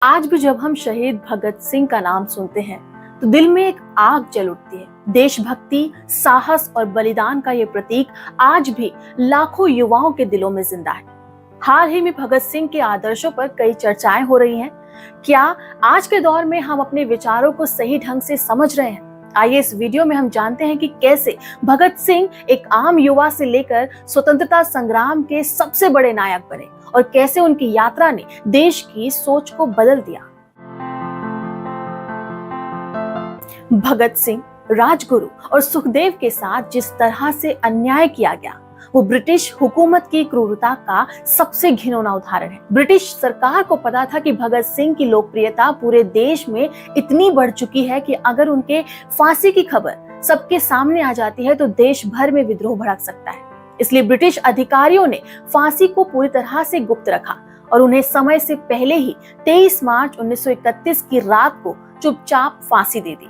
आज भी जब हम शहीद भगत सिंह का नाम सुनते हैं तो दिल में एक आग जल उठती है। देशभक्ति, साहस और बलिदान का ये प्रतीक आज भी लाखों युवाओं के दिलों में जिंदा है। हाल ही में भगत सिंह के आदर्शों पर कई चर्चाएं हो रही हैं। क्या आज के दौर में हम अपने विचारों को सही ढंग से समझ रहे हैं? आइए इस वीडियो में हम जानते हैं कि कैसे भगत सिंह एक आम युवा से लेकर स्वतंत्रता संग्राम के सबसे बड़े नायक बने और कैसे उनकी यात्रा ने देश की सोच को बदल दिया। भगत सिंह, राजगुरु और सुखदेव के साथ जिस तरह से अन्याय किया गया वो ब्रिटिश हुकूमत की क्रूरता का सबसे घिनौना उदाहरण है। ब्रिटिश सरकार को पता था कि भगत सिंह की लोकप्रियता पूरे देश में इतनी बढ़ चुकी है कि अगर उनके फांसी की खबर सबके सामने आ जाती है तो देश भर में विद्रोह भड़क सकता है। इसलिए ब्रिटिश अधिकारियों ने फांसी को पूरी तरह से गुप्त रखा और उन्हें समय से पहले ही 23 मार्च 1931 की रात को चुपचाप फांसी दे दी।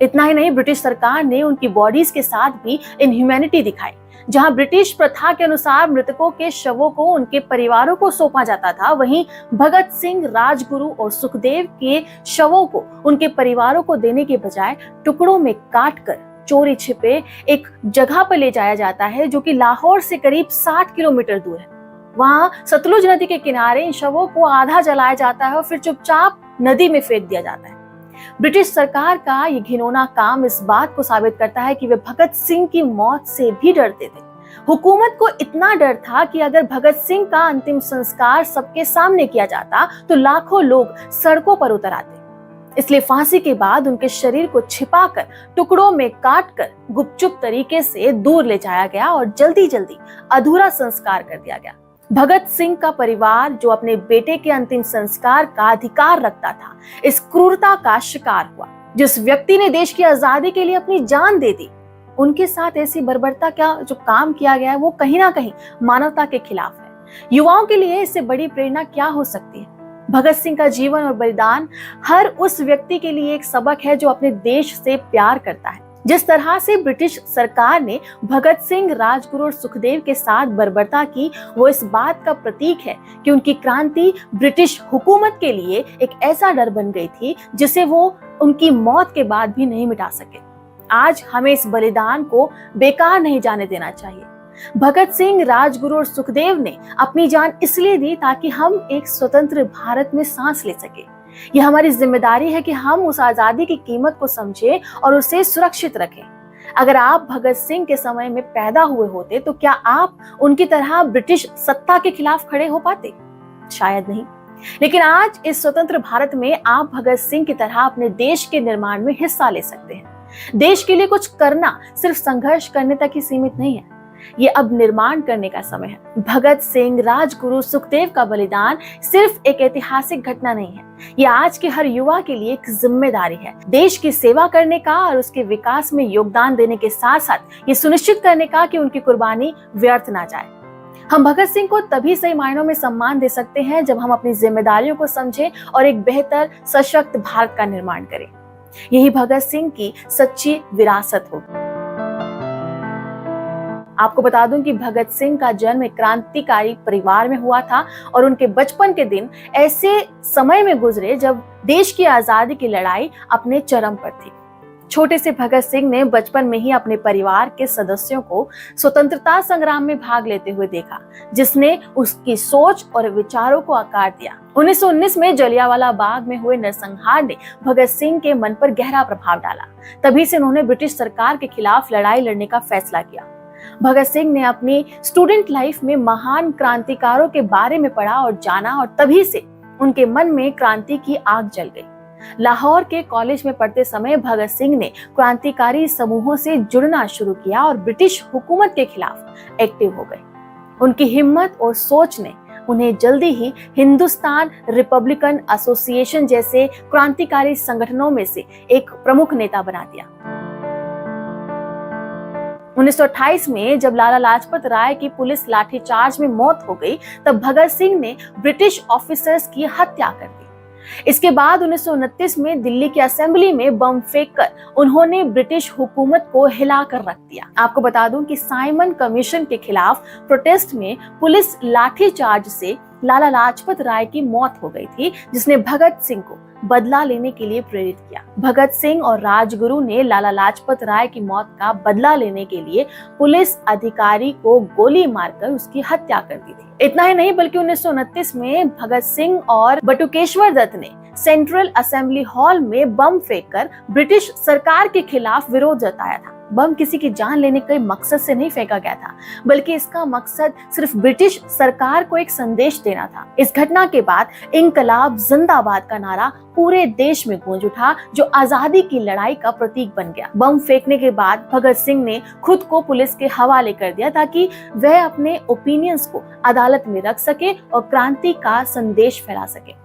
इतना ही नहीं, ब्रिटिश सरकार ने उनकी बॉडीज के साथ भी इनह्यूमैनिटी दिखाई। जहां ब्रिटिश प्रथा के अनुसार मृतकों के शवों को उनके परिवारों को सौंपा जाता था, वहीं भगत सिंह, राजगुरु और सुखदेव के शवों को उनके परिवारों को देने के बजाय टुकड़ों में काटकर चोरी छिपे एक जगह पर ले जाया जाता है जो कि लाहौर से करीब 60 किलोमीटर दूर है। वहां सतलुज नदी के किनारे इन शवों को आधा जलाया जाता है और फिर चुपचाप नदी में फेंक दिया जाता है। ब्रिटिश सरकार का ये घिनौना काम इस बात को साबित करता है कि वे भगत सिंह की मौत से भी डरते थे। हुकूमत को इतना डर था कि अगर भगत सिंह का अंतिम संस्कार सबके सामने किया जाता तो लाखों लोग सड़कों पर उतर आते। इसलिए फांसी के बाद उनके शरीर को छिपाकर टुकड़ों में काटकर गुपचुप तरीके से दूर ले जाया गया और जल्दी जल्दी अधूरा संस्कार कर दिया गया। भगत सिंह का परिवार, जो अपने बेटे के अंतिम संस्कार का अधिकार रखता था, इस क्रूरता का शिकार हुआ। जिस व्यक्ति ने देश की आजादी के लिए अपनी जान दे दी, उनके साथ ऐसी बर्बरता का जो काम किया गया है वो कहीं ना कहीं मानवता के खिलाफ है। युवाओं के लिए इससे बड़ी प्रेरणा क्या हो सकती है? भगत सिंह का जीवन और बलिदान हर उस व्यक्ति के लिए एक सबक है जो अपने देश से प्यार करता है। जिस तरह से ब्रिटिश सरकार ने भगत सिंह, राजगुरु और सुखदेव के साथ बर्बरता की, वो इस बात का प्रतीक है कि उनकी क्रांति ब्रिटिश हुकूमत के लिए एक ऐसा डर बन गई थी जिसे वो उनकी मौत के बाद भी नहीं मिटा सके। आज हमें इस बलिदान को बेकार नहीं जाने देना चाहिए। भगत सिंह, राजगुरु और सुखदेव ने अपनी जान इसलिए दी ताकि हम एक स्वतंत्र भारत में सांस ले सके। यह हमारी जिम्मेदारी है कि हम उस आजादी की कीमत को समझें और उसे सुरक्षित रखें। अगर आप भगत सिंह के समय में पैदा हुए होते तो क्या आप उनकी तरह ब्रिटिश सत्ता के खिलाफ खड़े हो पाते? शायद नहीं। लेकिन आज इस स्वतंत्र भारत में आप भगत सिंह की तरह अपने देश के निर्माण में हिस्सा ले सकते हैं। देश के लिए कुछ करना सिर्फ संघर्ष करने तक ही सीमित नहीं है, ये अब निर्माण करने का समय है। भगत सिंह, राजगुरु, सुखदेव का बलिदान सिर्फ एक ऐतिहासिक घटना नहीं है, ये आज के हर युवा के लिए एक जिम्मेदारी है। देश की सेवा करने का और उसके विकास में योगदान देने के साथ साथ ये सुनिश्चित करने का कि उनकी कुर्बानी व्यर्थ ना जाए। हम भगत सिंह को तभी सही मायनों में सम्मान दे सकते हैं जब हम अपनी जिम्मेदारियों को समझें और एक बेहतर, सशक्त भारत का निर्माण करें। यही भगत सिंह की सच्ची विरासत होगी। आपको बता दूं कि भगत सिंह का जन्म एक क्रांतिकारी परिवार में हुआ था और उनके बचपन के दिन ऐसे समय में गुजरे जब देश की आजादी की लड़ाई अपने चरम पर थी। छोटे से भगत सिंह ने बचपन में ही अपने परिवार के सदस्यों को स्वतंत्रता संग्राम में भाग लेते हुए देखा, जिसने उसकी सोच और विचारों को आकार दिया। 1919 में जलियांवाला बाग में हुए नरसंहार ने भगत सिंह के मन पर गहरा प्रभाव डाला। तभी से उन्होंने ब्रिटिश सरकार के खिलाफ लड़ाई लड़ने का फैसला किया। भगत सिंह ने अपनी स्टूडेंट लाइफ में महान क्रांतिकारों के बारे में पढ़ा और जाना और तभी से उनके मन में क्रांति की आग जल गई। लाहौर के कॉलेज में पढ़ते समय भगत सिंह ने क्रांतिकारी समूहों से जुड़ना शुरू किया और ब्रिटिश हुकूमत के खिलाफ एक्टिव हो गए। उनकी हिम्मत और सोच ने उन्हें जल्दी ही हिंदुस्तान रिपब्लिकन एसोसिएशन जैसे क्रांतिकारी संगठनों में से एक प्रमुख नेता बना दिया। 1928 में जब लाला लाजपत राय की पुलिस लाठीचार्ज में मौत हो गई, तब भगत सिंह ने ब्रिटिश ऑफिसर्स की हत्या कर दी। इसके बाद 1929 में दिल्ली की असेंबली में बम फेंककर उन्होंने ब्रिटिश हुकूमत को हिलाकर रख दिया। आपको बता दूं कि साइमन कमीशन के खिलाफ प्रोटेस्ट में पुलिस लाठीचार्ज से लाला लाजपत राय की मौत हो गई थी, जिसने भगत सिंह को बदला लेने के लिए प्रेरित किया। भगत सिंह और राजगुरु ने लाला लाजपत राय की मौत का बदला लेने के लिए पुलिस अधिकारी को गोली मारकर उसकी हत्या कर दी थी। इतना ही नहीं बल्कि 1929 में भगत सिंह और बटुकेश्वर दत्त ने सेंट्रल असेंबली हॉल में बम फेंककर ब्रिटिश सरकार के खिलाफ विरोध जताया था। बम किसी की जान लेने के मकसद से नहीं फेंका गया था, बल्कि इसका मकसद सिर्फ ब्रिटिश सरकार को एक संदेश देना था। इस घटना के बाद इंकलाब जिंदाबाद का नारा पूरे देश में गूंज उठा, जो आजादी की लड़ाई का प्रतीक बन गया। बम फेंकने के बाद भगत सिंह ने खुद को पुलिस के हवाले कर दिया ताकि वह अपने ओपिनियंस को अदालत में रख सके और क्रांति का संदेश फैला सके।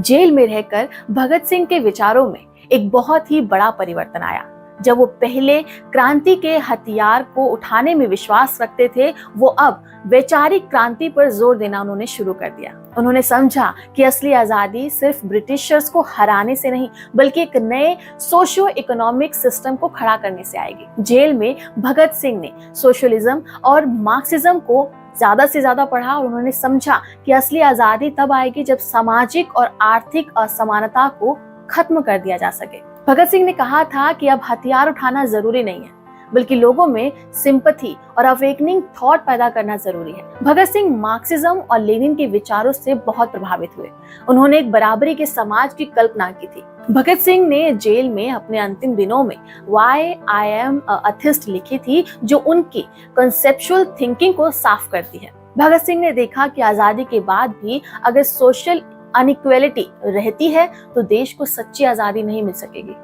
जेल में रहकर भगत सिंह के विचारों में एक बहुत ही बड़ा परिवर्तन आया। जब वो पहले क्रांति के हथियार को उठाने में विश्वास रखते थे, वो अब वैचारिक क्रांति पर जोर देना उन्होंने शुरू कर दिया। उन्होंने समझा कि असली आजादी सिर्फ ब्रिटिशर्स को हराने से नहीं, बल्कि एक नए सोशियो इकोनॉमिक सिस्टम को खड़ा करने से आएगी। जेल में भगत सिंह ने सोशलिज्म और मार्क्सिज्म को ज्यादा से ज्यादा पढ़ा और उन्होंने समझा कि असली आजादी तब आएगी जब सामाजिक और आर्थिक असमानता को खत्म कर दिया जा सके। भगत सिंह ने कहा था कि अब हथियार उठाना जरूरी नहीं है, बल्कि लोगों में सिंपैथी और अवेकनिंग थॉट पैदा करना जरूरी है। भगत सिंह मार्क्सिज्म और लेनिन के विचारों से बहुत प्रभावित हुए। उन्होंने एक बराबरी के समाज की कल्पना की थी। भगत सिंह ने जेल में अपने अंतिम दिनों में Why I am a Atheist लिखी थी, जो उनकी कंसेप्चुअल थिंकिंग को साफ करती है। भगत सिंह ने देखा कि आजादी के बाद भी अगर सोशल अनइक्वालिटी रहती है तो देश को सच्ची आजादी नहीं मिल सकेगी।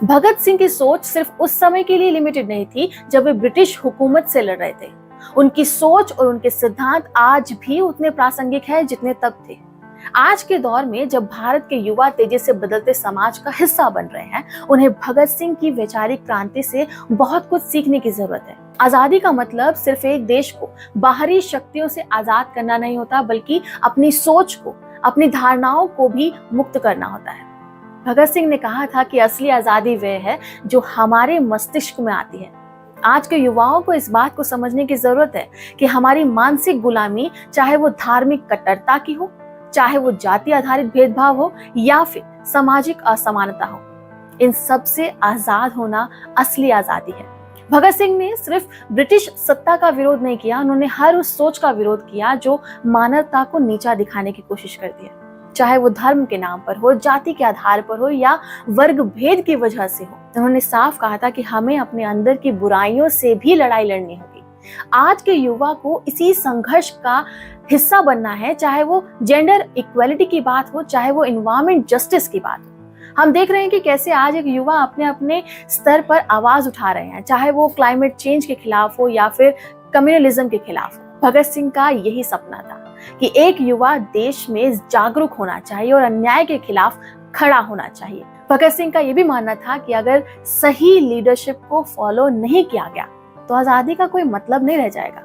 भगत सिंह की सोच सिर्फ उस समय के लिए लिमिटेड नहीं थी जब वे ब्रिटिश हुकूमत से लड़ रहे थे। उनकी सोच और उनके सिद्धांत आज भी उतने प्रासंगिक हैं जितने तब थे। आज के दौर में जब भारत के युवा तेजी से बदलते समाज का हिस्सा बन रहे हैं, उन्हें भगत सिंह की वैचारिक क्रांति से बहुत कुछ सीखने की जरूरत है। आजादी का मतलब सिर्फ एक देश को बाहरी शक्तियों से आजाद करना नहीं होता, बल्कि अपनी सोच को, अपनी धारणाओं को भी मुक्त करना होता है। भगत सिंह ने कहा था कि असली आजादी वह है जो हमारे मस्तिष्क में आती है। आज के युवाओं को इस बात को समझने की जरूरत है कि हमारी मानसिक गुलामी, चाहे वो धार्मिक कट्टरता की हो, चाहे वो जाति आधारित भेदभाव हो या फिर सामाजिक असमानता हो, इन सब से आजाद होना असली आजादी है। भगत सिंह ने सिर्फ ब्रिटिश सत्ता का विरोध नहीं किया, उन्होंने हर उस सोच का विरोध किया जो मानवता को नीचा दिखाने की कोशिश करती है, चाहे वो धर्म के नाम पर हो, जाति के आधार पर हो या वर्ग भेद की वजह से हो। उन्होंने साफ कहा था कि हमें अपने अंदर की बुराइयों से भी लड़ाई लड़नी होगी। आज के युवा को इसी संघर्ष का हिस्सा बनना है, चाहे वो जेंडर इक्वालिटी की बात हो, चाहे वो एनवायरमेंट जस्टिस की बात हो। हम देख रहे हैं कि कैसे आज एक युवा अपने अपने स्तर पर आवाज उठा रहे हैं, चाहे वो क्लाइमेट चेंज के खिलाफ हो या फिर कम्युनलिज्म के खिलाफ हो। भगत सिंह का यही सपना था कि एक युवा देश में जागरूक होना चाहिए और अन्याय के खिलाफ खड़ा होना चाहिए। भगत सिंह का यह भी मानना था कि अगर सही लीडरशिप को फॉलो नहीं किया गया तो आजादी का कोई मतलब नहीं रह जाएगा।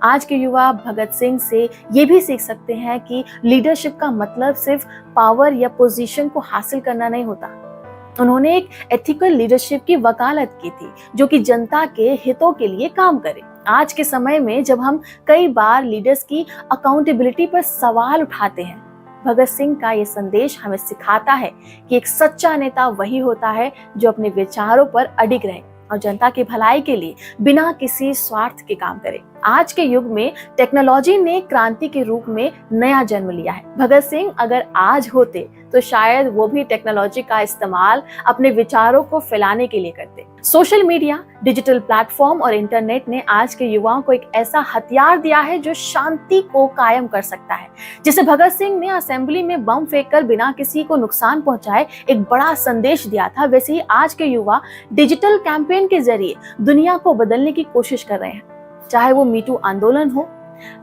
आज के युवा भगत सिंह से ये भी सीख सकते हैं कि लीडरशिप का मतलब सिर्फ पावर या पोजीशन को हासिल करना नहीं होता। उन्होंने एक एथिकल लीडरशिप की वकालत की थी जो कि जनता के हितों के लिए काम करे। आज के समय में जब हम कई बार लीडर्स की अकाउंटेबिलिटी पर सवाल उठाते हैं, भगत सिंह का ये संदेश हमें सिखाता है कि एक सच्चा नेता वही होता है जो अपने विचारों पर अडिग रहे और जनता की भलाई के लिए बिना किसी स्वार्थ के काम करे। आज के युग में टेक्नोलॉजी ने क्रांति के रूप में नया जन्म लिया है। भगत सिंह अगर आज होते तो शायद वो भी टेक्नोलॉजी का इस्तेमाल अपने विचारों को फैलाने के लिए करते। सोशल मीडिया, डिजिटल प्लेटफॉर्म और इंटरनेट ने आज के युवाओं को एक ऐसा हथियार दिया है जो शांति को कायम कर सकता है। जैसे भगत सिंह ने असेंबली में बम फेंककर बिना किसी को नुकसान पहुंचाए एक बड़ा संदेश दिया था, वैसे ही आज के युवा डिजिटल कैंपेन के जरिए दुनिया को बदलने की कोशिश कर रहे हैं। चाहे वो मीटू आंदोलन हो,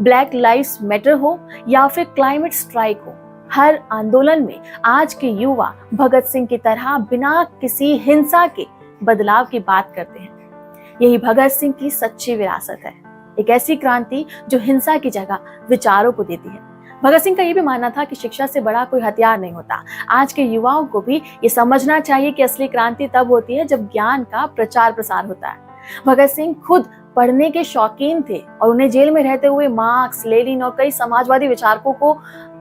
ब्लैक लाइव्स मैटर हो या फिर क्लाइमेट स्ट्राइक हो, हर आंदोलन में आज के युवा भगत सिंह की तरह बिना किसी हिंसा के बदलाव की बात करते हैं। यही भगत सिंह की सच्ची विरासत है, एक ऐसी क्रांति जो हिंसा की जगह विचारों को देती है। भगत सिंह का ये भी मानना था कि शिक्षा से बड़ा कोई हथियार नहीं होता। आज के युवाओं को भी ये समझना चाहिए कि असली क्रांति तब होती है जब ज्ञान का प्रचार प्रसार होता है। भगत सिंह खुद पढ़ने के शौकीन थे और उन्हें जेल में रहते हुए मार्क्स, लेनिन और कई समाजवादी विचारकों को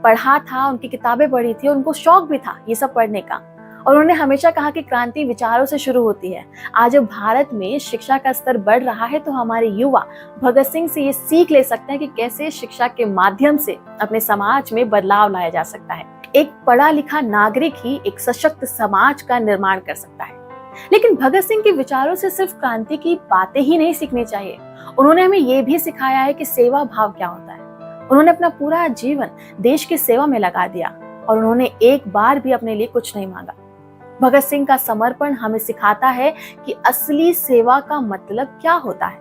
पढ़ा था, उनकी किताबें पढ़ी थी, उनको शौक भी था ये सब पढ़ने का। और उन्होंने हमेशा कहा कि क्रांति विचारों से शुरू होती है। आज जब भारत में शिक्षा का स्तर बढ़ रहा है तो हमारे युवा भगत सिंह से ये सीख ले सकते हैं कि कैसे शिक्षा के माध्यम से अपने समाज में बदलाव लाया जा सकता है। एक पढ़ा लिखा नागरिक ही एक सशक्त समाज का निर्माण कर सकता है। लेकिन भगत सिंह के विचारों से सिर्फ क्रांति की बातें ही नहीं सीखनी चाहिए, उन्होंने हमें ये भी सिखाया है कि सेवा भाव क्या होता है। उन्होंने अपना पूरा जीवन देश की सेवा में लगा दिया और उन्होंने एक बार भी अपने लिए कुछ नहीं मांगा। भगत सिंह का समर्पण हमें सिखाता है कि असली सेवा का मतलब क्या होता है।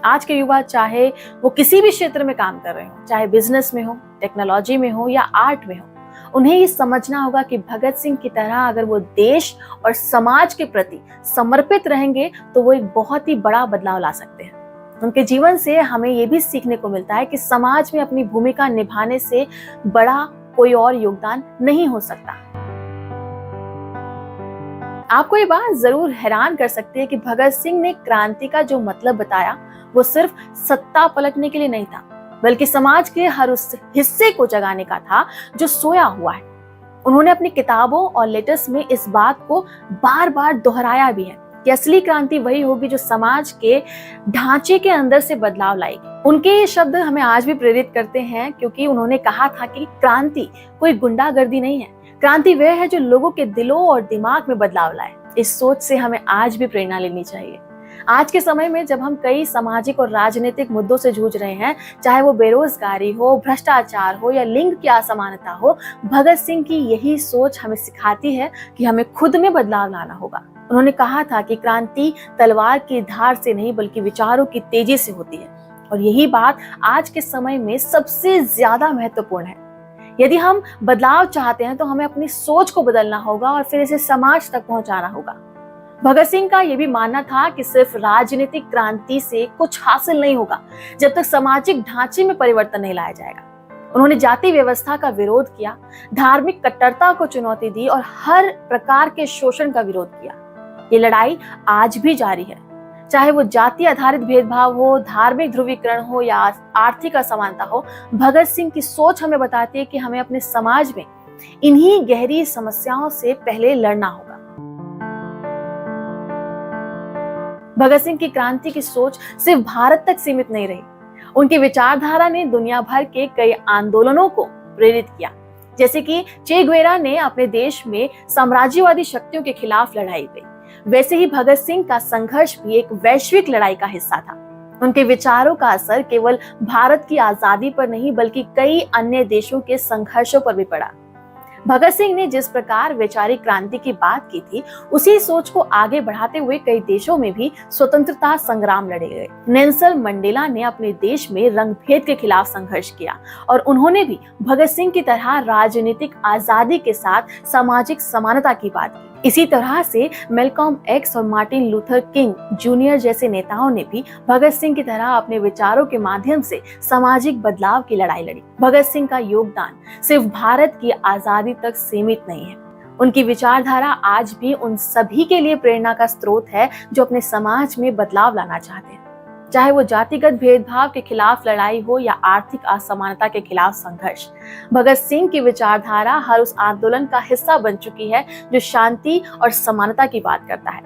आज के युवा चाहे वो किसी भी क्षेत्र में काम कर रहे हो, चाहे बिजनेस में हो, टेक्नोलॉजी में हो या आर्ट में हो, उन्हें ये समझना होगा कि भगत सिंह की तरह अगर वो देश और समाज के प्रति समर्पित रहेंगे तो वो एक बहुत ही बड़ा बदलाव ला सकते हैं। उनके जीवन से हमें ये भी सीखने को मिलता है कि समाज में अपनी भूमिका निभाने से बड़ा कोई और योगदान नहीं हो सकता। आपको ये बात जरूर हैरान कर सकती है कि भगत सिंह ने क्रांति का जो मतलब बताया वो सिर्फ सत्ता पलटने के लिए नहीं था, बल्कि समाज के हर उस हिस्से को जगाने का था जो सोया हुआ है। उन्होंने अपनी किताबों और लेटर्स में इस बात को बार बार दोहराया भी है कि असली क्रांति वही होगी जो समाज के ढांचे के अंदर से बदलाव लाएगी। उनके ये शब्द हमें आज भी प्रेरित करते हैं, क्योंकि उन्होंने कहा था कि क्रांति कोई गुंडागर्दी नहीं है, क्रांति वह है जो लोगों के दिलों और दिमाग में बदलाव लाए। इस सोच से हमें आज भी प्रेरणा लेनी चाहिए। आज के समय में जब हम कई सामाजिक और राजनीतिक मुद्दों से जूझ रहे हैं, चाहे वो बेरोजगारी हो, भ्रष्टाचार हो या लिंग की असमानता हो, भगत सिंह की यही सोच हमें सिखाती है कि हमें खुद में बदलाव लाना होगा। उन्होंने कहा था कि क्रांति तलवार की धार से नहीं बल्कि विचारों की तेजी से होती है, और यही बात आज के समय में सबसे ज्यादा महत्वपूर्ण है। यदि हम बदलाव चाहते हैं तो हमें अपनी सोच को बदलना होगा और फिर इसे समाज तक पहुंचाना होगा। भगत सिंह का यह भी मानना था कि सिर्फ राजनीतिक क्रांति से कुछ हासिल नहीं होगा जब तक सामाजिक ढांचे में परिवर्तन नहीं लाया जाएगा। उन्होंने जाति व्यवस्था का विरोध किया, धार्मिक कट्टरता को चुनौती दी और हर प्रकार के शोषण का विरोध किया। ये लड़ाई आज भी जारी है, चाहे वो जाति आधारित भेदभाव हो, धार्मिक ध्रुवीकरण हो या आर्थिक असमानता हो। भगत सिंह की सोच हमें बताती है कि हमें अपने समाज में इन्हीं गहरी समस्याओं से पहले लड़ना होगा। भगत सिंह की क्रांति की सोच सिर्फ भारत तक सीमित नहीं रही, उनकी विचारधारा ने दुनिया भर के कई आंदोलनों को प्रेरित किया। जैसे कि चे गुवेरा ने अपने देश में साम्राज्यवादी शक्तियों के खिलाफ लड़ाई की, वैसे ही भगत सिंह का संघर्ष भी एक वैश्विक लड़ाई का हिस्सा था। उनके विचारों का असर केवल भारत की आजादी पर नहीं बल्कि कई अन्य देशों के संघर्षों पर भी पड़ा। भगत सिंह ने जिस प्रकार वैचारिक क्रांति की बात की थी, उसी सोच को आगे बढ़ाते हुए कई देशों में भी स्वतंत्रता संग्राम लड़े गए। नेल्सन मंडेला ने अपने देश में रंगभेद के खिलाफ संघर्ष किया और उन्होंने भी भगत सिंह की तरह राजनीतिक आजादी के साथ सामाजिक समानता की बात की। इसी तरह से मैल्कॉम एक्स और मार्टिन लूथर किंग जूनियर जैसे नेताओं ने भी भगत सिंह की तरह अपने विचारों के माध्यम से सामाजिक बदलाव की लड़ाई लड़ी। भगत सिंह का योगदान सिर्फ भारत की आजादी तक सीमित नहीं है, उनकी विचारधारा आज भी उन सभी के लिए प्रेरणा का स्रोत है जो अपने समाज में बदलाव लाना चाहते हैं। चाहे वो जातिगत भेदभाव के खिलाफ लड़ाई हो या आर्थिक असमानता के खिलाफ संघर्ष, भगत सिंह की विचारधारा हर उस आंदोलन का हिस्सा बन चुकी है जो शांति और समानता की बात करता है।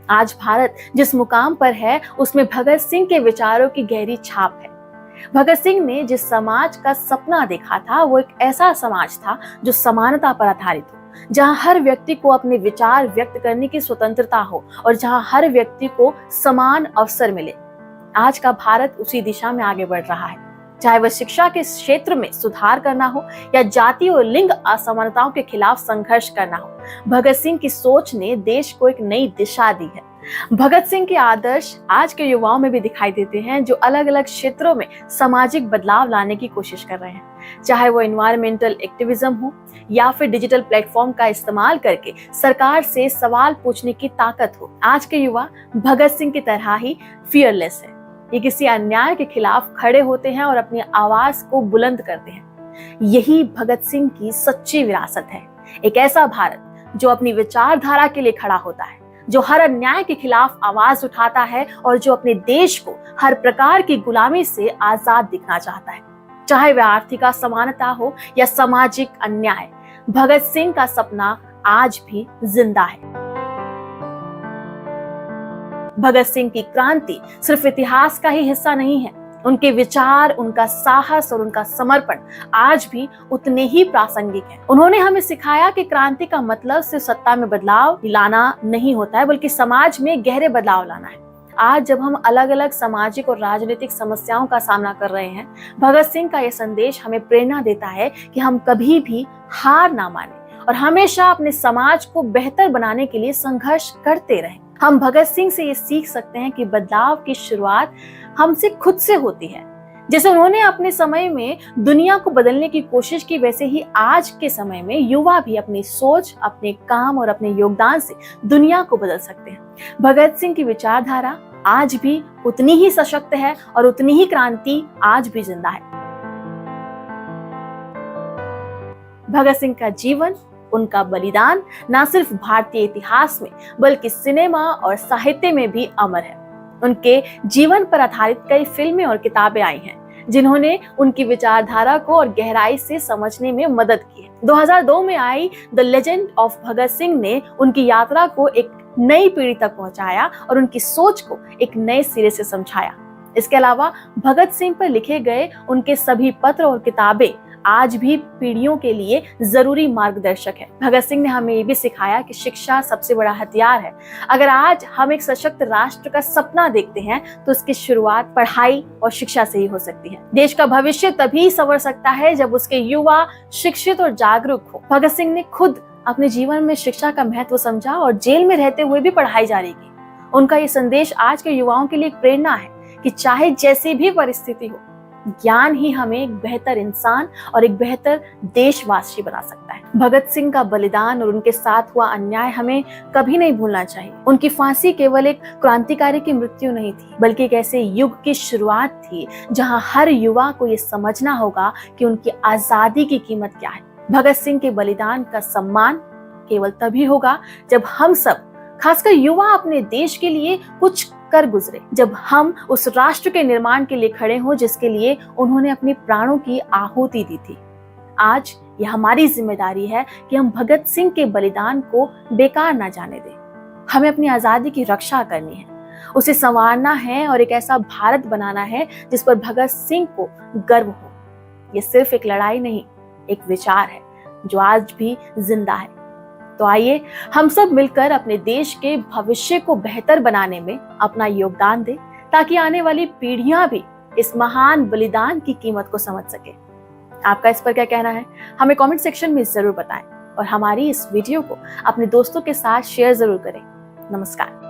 आज भारत जिस मुकाम पर है उसमें भगत सिंह के विचारों की गहरी छाप है। भगत सिंह ने जिस समाज का सपना देखा था वो एक ऐसा समाज था जो समानता पर आधारित हो, जहां हर व्यक्ति को अपने विचार व्यक्त करने की स्वतंत्रता हो और जहां हर व्यक्ति को समान अवसर मिले। आज का भारत उसी दिशा में आगे बढ़ रहा है, चाहे वह शिक्षा के क्षेत्र में सुधार करना हो या जाति और लिंग असमानताओं के खिलाफ संघर्ष करना हो। भगत सिंह की सोच ने देश को एक नई दिशा दी है। भगत सिंह के आदर्श आज के युवाओं में भी दिखाई देते हैं जो अलग अलग क्षेत्रों में सामाजिक बदलाव लाने की कोशिश कर रहे हैं, चाहे वो एनवायरमेंटल एक्टिविज्म हो या फिर डिजिटल प्लेटफॉर्म का इस्तेमाल करके सरकार से सवाल पूछने की ताकत हो। आज के युवा भगत सिंह की तरह ही फियरलेस है, ये किसी अन्याय के खिलाफ खड़े होते हैं और अपनी आवाज को बुलंद करते हैं। यही भगत सिंह की सच्ची विरासत है, एक ऐसा भारत जो अपनी विचारधारा के लिए खड़ा होता है, जो हर अन्याय के खिलाफ आवाज उठाता है और जो अपने देश को हर प्रकार की गुलामी से आजाद दिखना चाहता है। चाहे वह आर्थिक असमानता हो या सामाजिक अन्याय, भगत सिंह का सपना आज भी जिंदा है। भगत सिंह की क्रांति सिर्फ इतिहास का ही हिस्सा नहीं है, उनके विचार, उनका साहस और उनका समर्पण आज भी उतने ही प्रासंगिक है। उन्होंने हमें सिखाया कि क्रांति का मतलब सिर्फ सत्ता में बदलाव लाना नहीं होता है, बल्कि समाज में गहरे बदलाव लाना है। आज जब हम अलग अलग सामाजिक और राजनीतिक समस्याओं का सामना कर रहे हैं, भगत सिंह का यह संदेश हमें प्रेरणा देता है कि हम कभी भी हार ना माने और हमेशा अपने समाज को बेहतर बनाने के लिए संघर्ष करते रहें। हम भगत सिंह से ये सीख सकते हैं कि बदलाव की शुरुआत हमसे खुद से होती है। जैसे उन्होंने अपने समय में दुनिया को बदलने की कोशिश की, वैसे ही आज के समय में युवा भी अपनी सोच, अपने काम और अपने योगदान से दुनिया को बदल सकते हैं। भगत सिंह की विचारधारा आज भी उतनी ही सशक्त है और उतनी ही क्रांति आज भी जिंदा है। भगत सिंह का जीवन, उनका बलिदान न सिर्फ भारतीय इतिहास में बल्कि सिनेमा और साहित्य में भी अमर है। उनके जीवन पर आधारित कई फिल्में और किताबें आई हैं, जिन्होंने उनकी विचारधारा को और गहराई से समझने में मदद की है। 2002 में I the legend of Bhagat Singh ने उनकी यात्रा को एक नई पीढ़ी तक पहुंचाया और उनकी सोच को एक नए सिरे से समझाया। इसके अलावा भगत सिंह पर लिखे गए उनके सभी पत्र और किताबें आज भी पीढ़ियों के लिए जरूरी मार्गदर्शक है। भगत सिंह ने हमें ये भी सिखाया कि शिक्षा सबसे बड़ा हथियार है। अगर आज हम एक सशक्त राष्ट्र का सपना देखते हैं तो उसकी शुरुआत पढ़ाई और शिक्षा से ही हो सकती है। देश का भविष्य तभी संवर सकता है जब उसके युवा शिक्षित और जागरूक हो। भगत सिंह ने खुद अपने जीवन में शिक्षा का महत्व समझा और जेल में रहते हुए भी पढ़ाई जारी की। उनका ये संदेश आज के युवाओं के लिए एक प्रेरणा है कि चाहे जैसी भी परिस्थिति हो, ज्ञान ही हमें एक बेहतर इंसान और एक बेहतर देशवासी बना सकता है। भगत सिंह का बलिदान और उनके साथ हुआ अन्याय हमें कभी नहीं भूलना चाहिए। उनकी फांसी केवल एक क्रांतिकारी की मृत्यु नहीं थी, बल्कि एक ऐसे युग की शुरुआत थी जहां हर युवा को ये समझना होगा कि उनकी आजादी की कीमत क्या है। भगत सिंह के बलिदान का सम्मान केवल तभी होगा जब हम सब, खासकर युवा, अपने देश के लिए कुछ कर गुजरे, जब हम उस राष्ट्र के निर्माण के लिए खड़े हों जिसके लिए उन्होंने अपने प्राणों की आहुति दी थी। आज यह हमारी जिम्मेदारी है कि हम भगत सिंह के बलिदान को बेकार ना जाने दें। हमें अपनी आजादी की रक्षा करनी है, उसे संवारना है और एक ऐसा भारत बनाना है जिस पर भगत सिंह को गर्व हो। यह सिर्फ एक लड़ाई नहीं, एक विचार है जो आज भी जिंदा है। तो आइए हम सब मिलकर अपने देश के भविष्य को बेहतर बनाने में अपना योगदान दें, ताकि आने वाली पीढ़ियां भी इस महान बलिदान की कीमत को समझ सके। आपका इस पर क्या कहना है, हमें कमेंट सेक्शन में जरूर बताएं और हमारी इस वीडियो को अपने दोस्तों के साथ शेयर जरूर करें। नमस्कार।